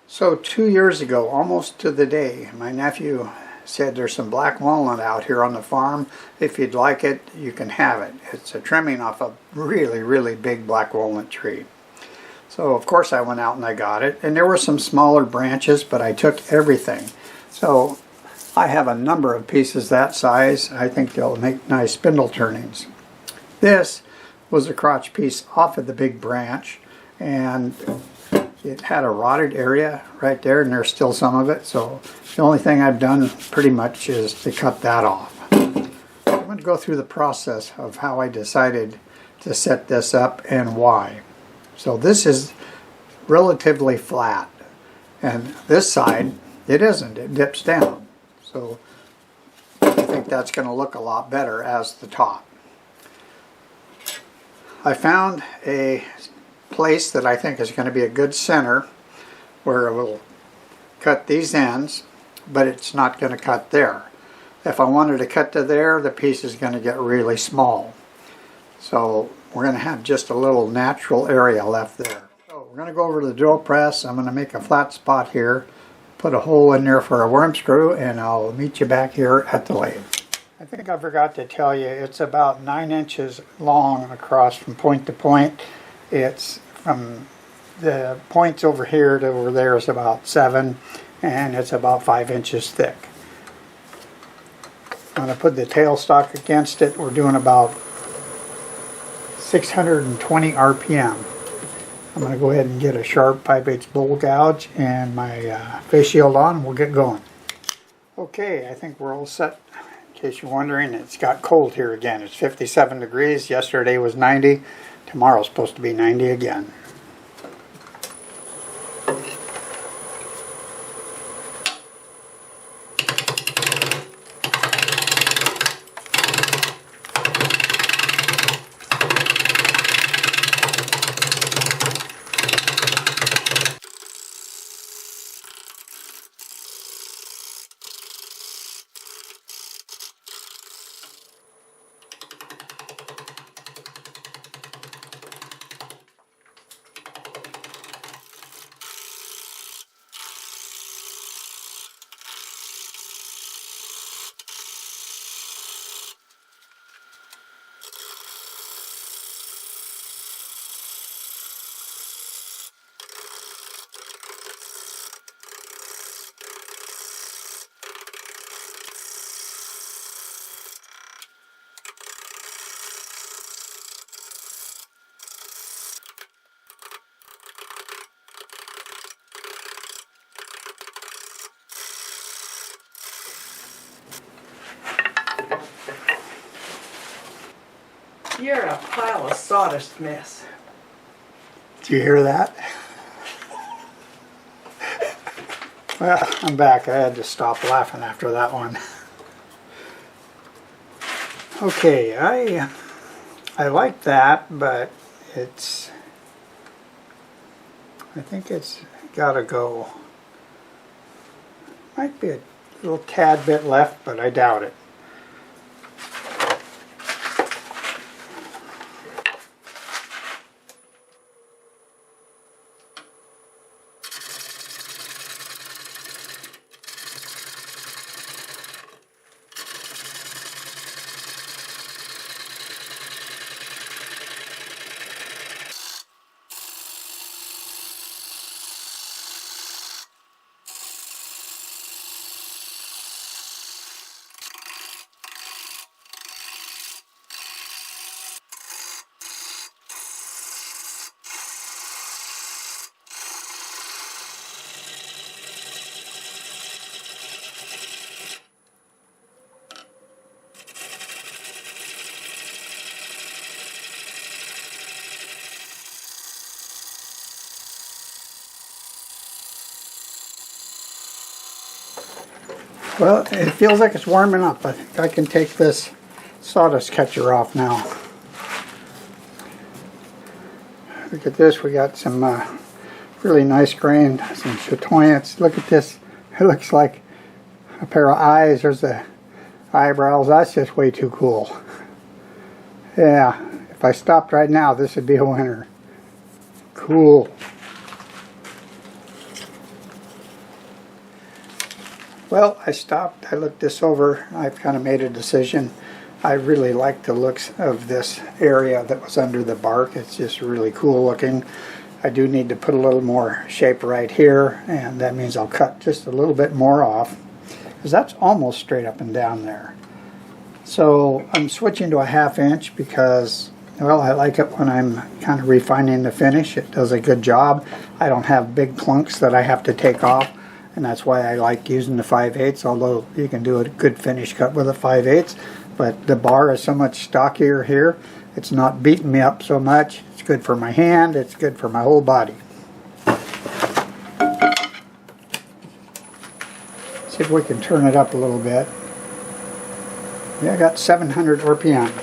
So 2 years ago, almost to the day, my nephew said there's some black walnut out here on the farm. If you'd like it, you can have it. It's a trimming off a really big black walnut tree. So of course I went out and I got it. And there were some smaller branches, but I took everything. So I have a number of pieces that size. I think they'll make nice spindle turnings. This was a crotch piece off of the big branch, and it had a rotted area right there, and there's still some of it. So the only thing I've done pretty much is to cut that off. I'm going to go through the process of how I decided to set this up and why. So this is relatively flat, and this side, it isn't. It dips down. So I think that's going to look a lot better as the top. I found a place that I think is going to be a good center where it will cut these ends, but it's not going to cut there. If I wanted to cut to there, the piece is going to get really small. So we're going to have just a little natural area left there. So we're going to go over to the drill press. I'm going to make a flat spot here, put a hole in there for a worm screw, and I'll meet you back here at the lathe. I think I forgot to tell you, it's about 9 inches long across from point to point. It's from the points over here to over there is about 7, and it's about 5 inches thick. I'm going to put the tailstock against it. We're doing about 620 RPM. I'm going to go ahead and get a sharp 5/8 bowl gouge and my face shield on, and we'll get going. Okay, I think we're all set. In case you're wondering, it's got cold here again. It's 57 degrees. Yesterday was 90. Tomorrow's supposed to be 90 again. You're a pile of sawdust mess. Did you hear that? Well, I'm back. I had to stop laughing after that one. Okay, I like that, but I think it's gotta go. Might be a little tad bit left, but I doubt it. Well, it feels like it's warming up. I think I can take this sawdust catcher off now. Look at this. We got some really nice grain, some chatoyance. Look at this. It looks like a pair of eyes. There's the eyebrows. That's just way too cool. Yeah, if I stopped right now, this would be a winner. Cool. Well, I stopped, I looked this over, I've kind of made a decision. I really like the looks of this area that was under the bark. It's just really cool looking. I do need to put a little more shape right here, and that means I'll cut just a little bit more off, because that's almost straight up and down there. So I'm switching to a 1/2 inch because, well, I like it when I'm kind of refining the finish. It does a good job. I don't have big clunks that I have to take off, and that's why I like using the 5/8, although you can do a good finish cut with a 5/8. But the bar is so much stockier here, it's not beating me up so much. It's good for my hand, it's good for my whole body. See if we can turn it up a little bit. Yeah, I got 700 RPM.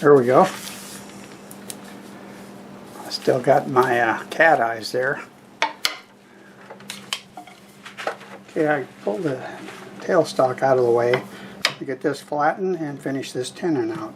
There we go. Still got my cat eyes there. Okay, I pulled the tailstock out of the way to get this flattened and finish this tenon out.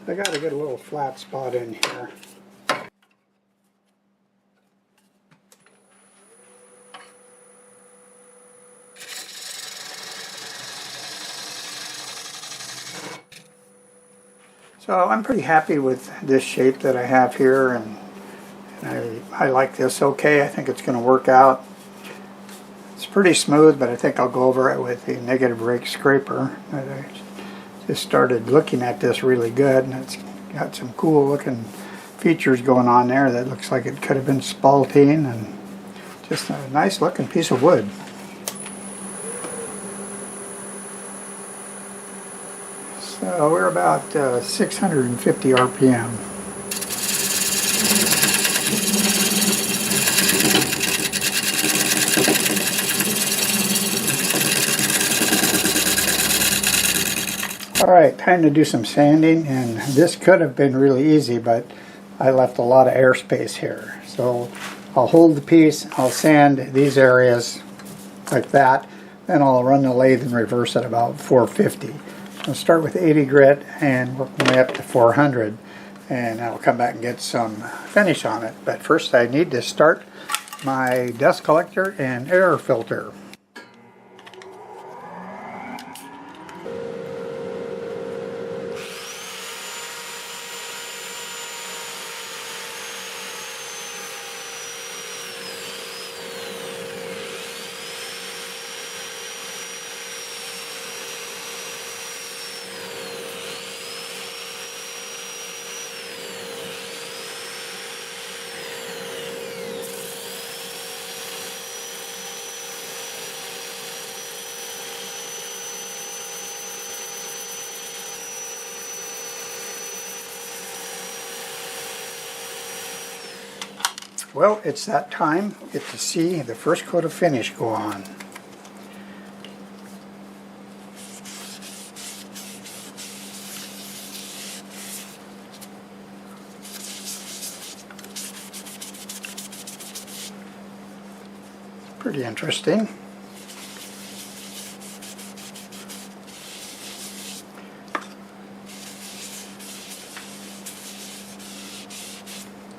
I got to get a little flat spot in here. So I'm pretty happy with this shape that I have here, and I like this okay. I think it's going to work out. It's pretty smooth, but I think I'll go over it with the negative rake scraper. I just started looking at this really good, and it's got some cool looking features going on there that looks like it could have been spaltine, and just a nice looking piece of wood. So we're about 650 RPM. Alright, time to do some sanding, and this could have been really easy, but I left a lot of airspace here. So I'll hold the piece, I'll sand these areas like that, then I'll run the lathe in reverse at about 450. I'll start with 80 grit and work my way up to 400, and I'll come back and get some finish on it. But first I need to start my dust collector and air filter. Well, it's that time. Get to see the first coat of finish go on. Pretty interesting.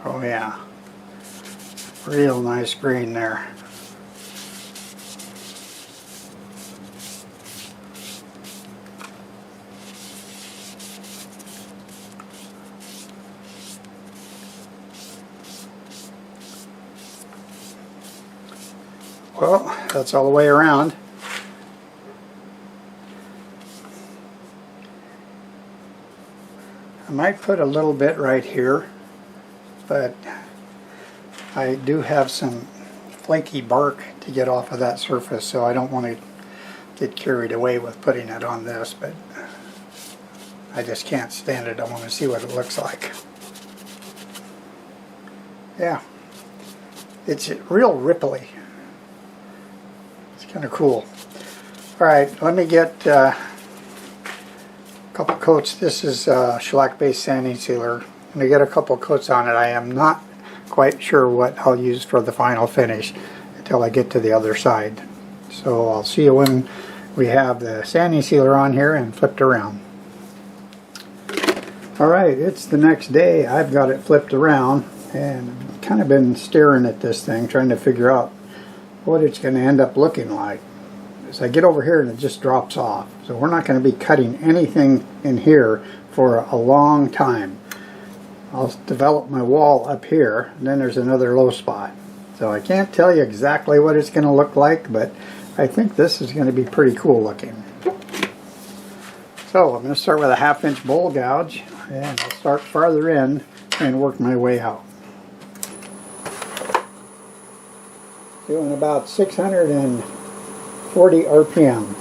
Oh yeah. Real nice green there. Well, that's all the way around. I might put a little bit right here, but I do have some flaky bark to get off of that surface, so I don't want to get carried away with putting it on this, but I just can't stand it. I want to see what it looks like. Yeah, it's real ripply. It's kind of cool. Alright, let me get a couple coats. This is shellac-based sanding sealer. I'm going to get a couple coats on it. I am not quite sure what I'll use for the final finish until I get to the other side. So I'll see you when we have the sanding sealer on here and flipped around. Alright, it's the next day. I've got it flipped around and kind of been staring at this thing, trying to figure out what it's going to end up looking like. As I get over here and it just drops off. So we're not going to be cutting anything in here for a long time. I'll develop my wall up here, and then there's another low spot. So I can't tell you exactly what it's going to look like, but I think this is going to be pretty cool looking. So I'm going to start with a 1/2 inch bowl gouge, and I'll start farther in and work my way out. Doing about 640 RPM.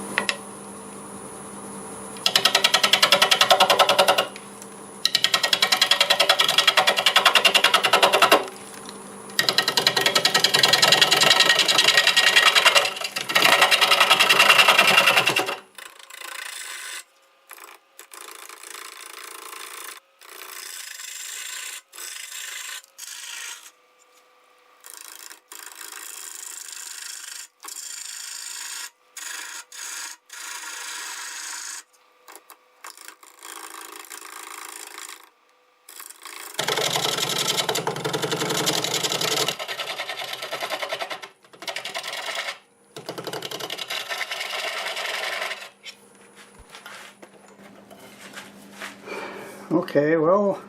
Okay, well,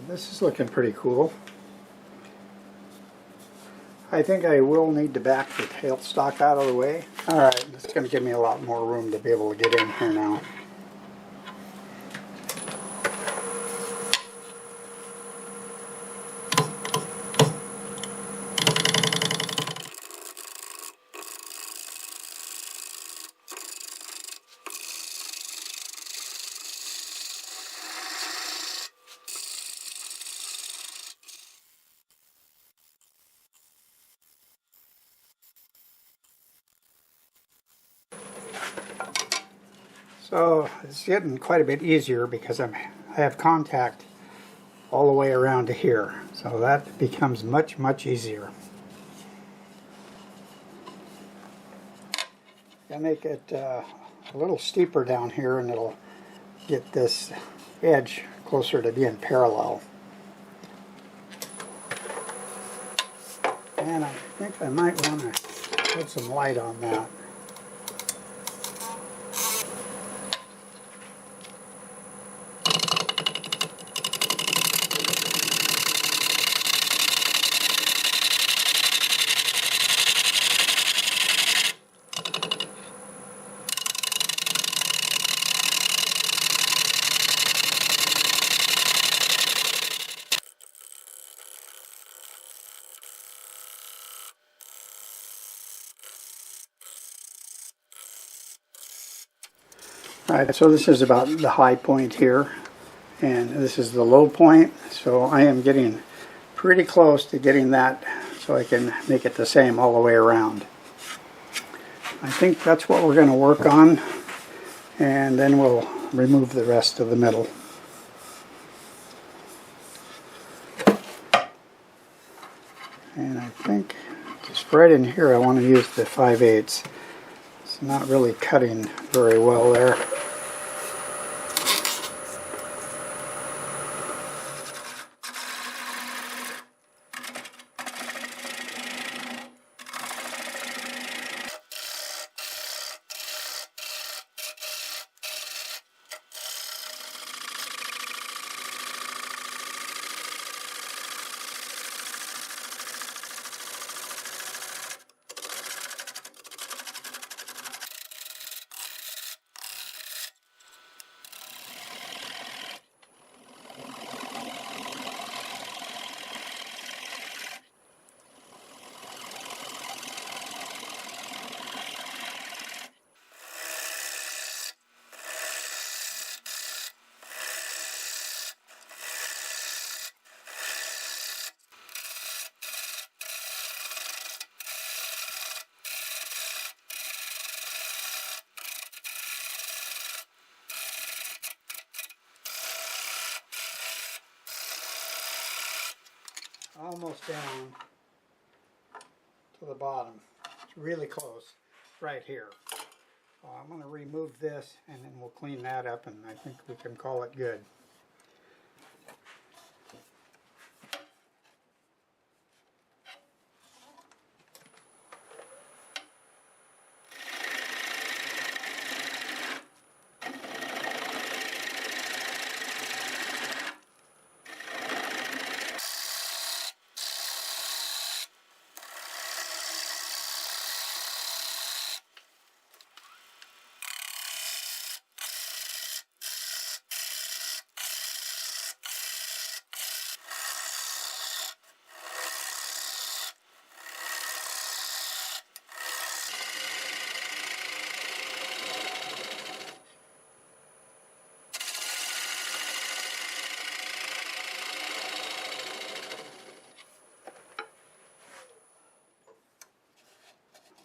this is looking pretty cool. I think I will need to back the tailstock out of the way. Alright, it's going to give me a lot more room to be able to get in here now. So it's getting quite a bit easier because I have contact all the way around to here. So that becomes much easier. I make it a little steeper down here, and it'll get this edge closer to being parallel. And I think I might want to put some light on that. Alright, so this is about the high point here, and this is the low point, so I am getting pretty close to getting that so I can make it the same all the way around. I think that's what we're going to work on, and then we'll remove the rest of the metal. And I think to spread in here I want to use the 5/8. It's not really cutting very well there. almost down to the bottom. It's really close right here. So I'm going to remove this and then we'll clean that up, and I think we can call it good.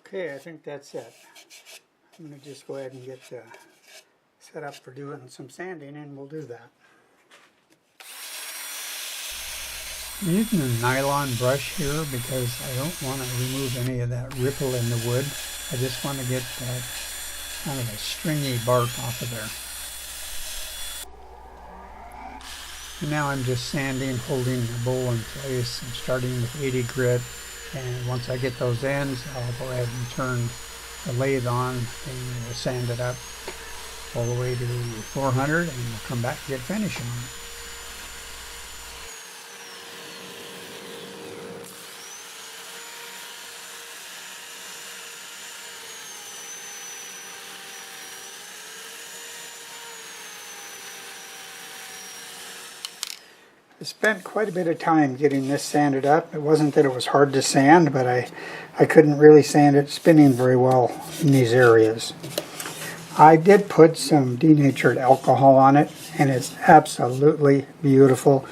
Okay, I think that's it. I'm going to just go ahead and get set up for doing some sanding, and we'll do that. I'm using a nylon brush here because I don't want to remove any of that ripple in the wood. I just want to get that kind of a stringy bark off of there. And now I'm just sanding, holding the bowl in place. I'm starting with 80 grit. And once I get those ends, I'll go ahead and turn the lathe on and we'll sand it up all the way to 400, and we'll come back and get finishing on it. I spent quite a bit of time getting this sanded up. It wasn't that it was hard to sand, but I couldn't really sand it spinning very well in these areas. I did put some denatured alcohol on it, and it's absolutely beautiful.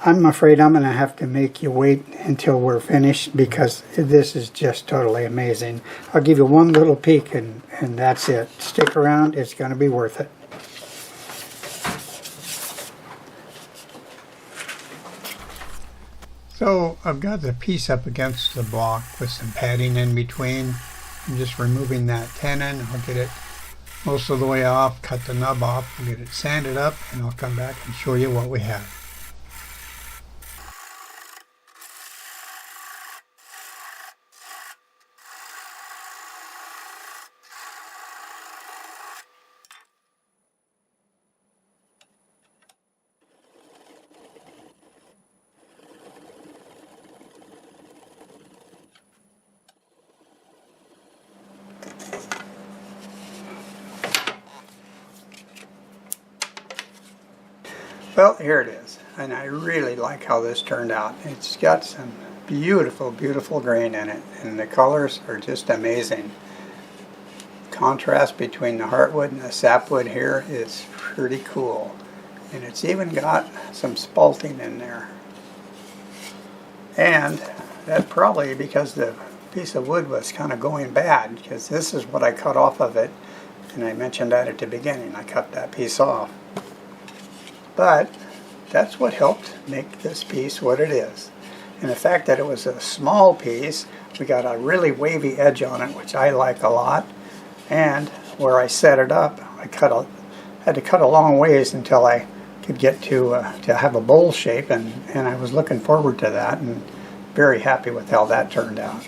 I'm afraid I'm going to have to make you wait until we're finished because this is just totally amazing. I'll give you one little peek and that's it. Stick around, it's going to be worth it. So I've got the piece up against the block with some padding in between. I'm just removing that tenon. I'll get it most of the way off, cut the nub off, and get it sanded up, and I'll come back and show you what we have. Well, here it is, and I really like how this turned out. It's got some beautiful, beautiful grain in it, and the colors are just amazing. Contrast between the heartwood and the sapwood here is pretty cool, and it's even got some spalting in there. And that's probably because the piece of wood was kind of going bad, because this is what I cut off of it, and I mentioned that at the beginning. I cut that piece off. But that's what helped make this piece what it is. And the fact that it was a small piece, we got a really wavy edge on it, which I like a lot. And where I set it up, I had to cut a long ways until I could get to have a bowl shape, and I was looking forward to that and very happy with how that turned out.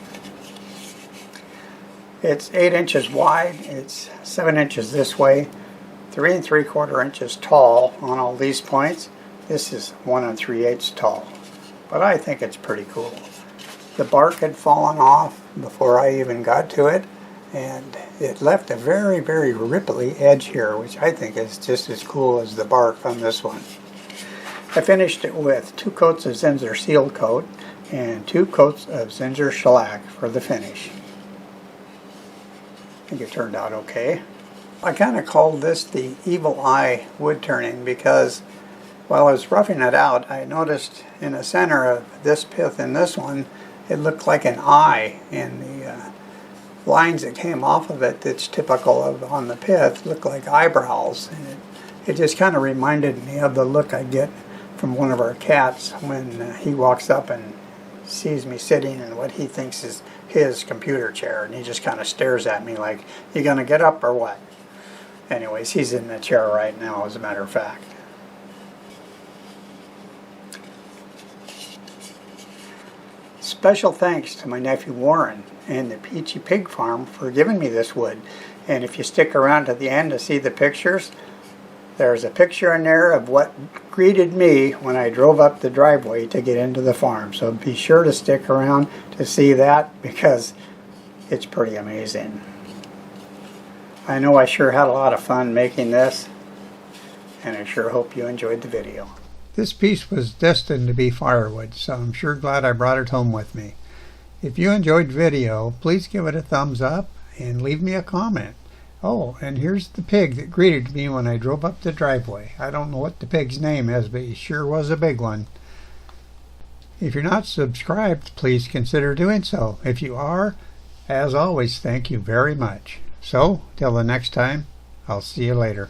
It's 8 inches wide, it's 7 inches this way, 3 3/4 inches tall on all these points. This is 1 3/8 tall, but I think it's pretty cool. The bark had fallen off before I even got to it, and it left a very, very ripply edge here, which I think is just as cool as the bark on this one. I finished it with 2 coats of Zinsser Seal Coat and 2 coats of Zinsser Shellac for the finish. I think it turned out okay. I kind of called this the evil eye wood turning because while I was roughing it out, I noticed in the center of this pith and this one, it looked like an eye, and the lines that came off of it that's typical of on the pith looked like eyebrows, and it just kind of reminded me of the look I get from one of our cats when he walks up and sees me sitting in what he thinks is his computer chair, and he just kind of stares at me like, you gonna get up or what? Anyways, he's in the chair right now, as a matter of fact. Special thanks to my nephew Warren and the Peachy Pig Farm for giving me this wood. And if you stick around to the end to see the pictures, there's a picture in there of what greeted me when I drove up the driveway to get into the farm. So be sure to stick around to see that, because it's pretty amazing. I know I sure had a lot of fun making this, and I sure hope you enjoyed the video. This piece was destined to be firewood, so I'm sure glad I brought it home with me. If you enjoyed the video, please give it a thumbs up and leave me a comment. Oh, and here's the pig that greeted me when I drove up the driveway. I don't know what the pig's name is, but he sure was a big one. If you're not subscribed, please consider doing so. If you are, as always, thank you very much. So, till the next time, I'll see you later.